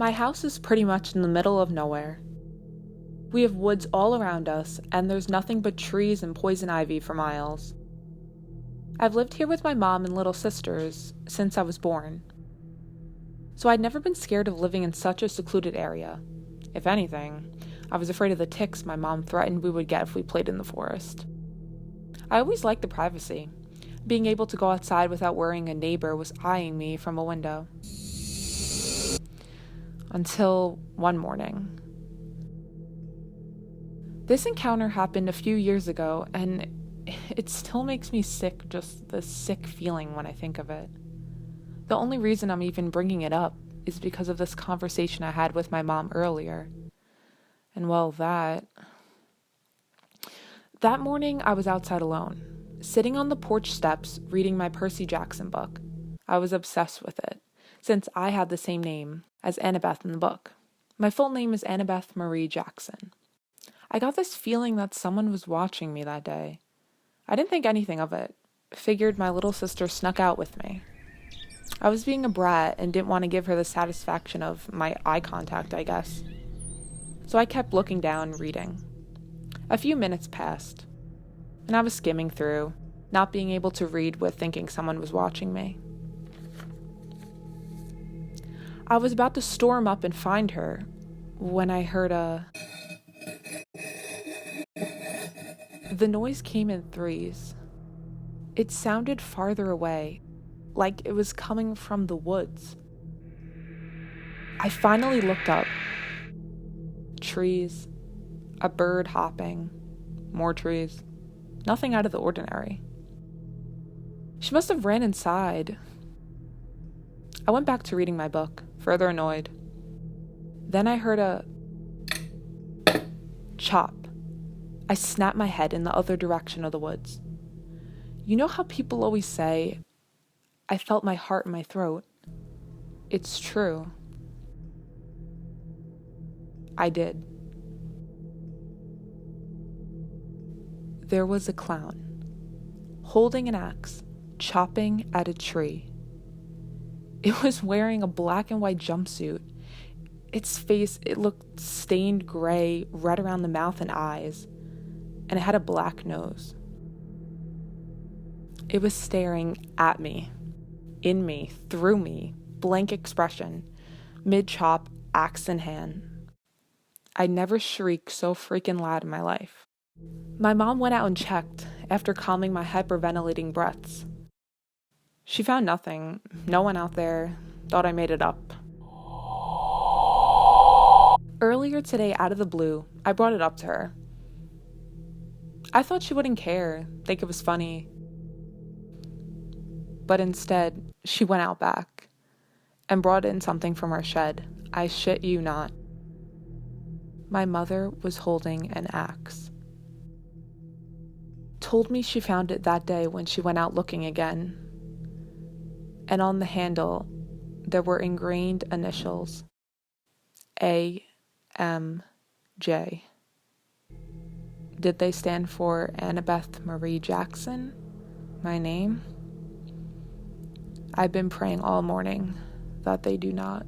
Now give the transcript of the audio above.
My house is pretty much in the middle of nowhere. We have woods all around us, and there's nothing but trees and poison ivy for miles. I've lived here with my mom and little sisters since I was born. So I'd never been scared of living in such a secluded area. If anything, I was afraid of the ticks my mom threatened we would get if we played in the forest. I always liked the privacy. Being able to go outside without worrying a neighbor was eyeing me from a window. Until one morning. This encounter happened a few years ago, and it still makes me sick, just the sick feeling when I think of it. The only reason I'm even bringing it up is because of this conversation I had with my mom earlier. And well, that morning I was outside alone, sitting on the porch steps reading my Percy Jackson book. I was obsessed with it, since I had the same name as Annabeth in the book. My full name is Annabeth Marie Jackson. I got this feeling that someone was watching me that day. I didn't think anything of it. Figured my little sister snuck out with me. I was being a brat and didn't want to give her the satisfaction of my eye contact, I guess. So I kept looking down, reading. A few minutes passed, and I was skimming through, not being able to read with thinking someone was watching me. I was about to storm up and find her when I heard The noise came in threes. It sounded farther away, like it was coming from the woods. I finally looked up. Trees, a bird hopping, more trees, nothing out of the ordinary. She must have ran inside. I went back to reading my book, further annoyed. Then I heard a chop. I snapped my head in the other direction of the woods. You know how people always say, I felt my heart in my throat? It's true. I did. There was a clown, holding an axe, chopping at a tree. It was wearing a black and white jumpsuit. Its face, it looked stained gray, red around the mouth and eyes, and it had a black nose. It was staring at me, in me, through me, blank expression, mid-chop, axe in hand. I never shrieked so freaking loud in my life. My mom went out and checked after calming my hyperventilating breaths. She found nothing, no one out there, thought I made it up. Earlier today, out of the blue, I brought it up to her. I thought she wouldn't care, think it was funny. But instead, she went out back and brought in something from our shed. I shit you not. My mother was holding an axe. Told me she found it that day when she went out looking again. And on the handle, there were ingrained initials. A.M.J. Did they stand for Annabeth Marie Jackson? My name? I've been praying all morning that they do not.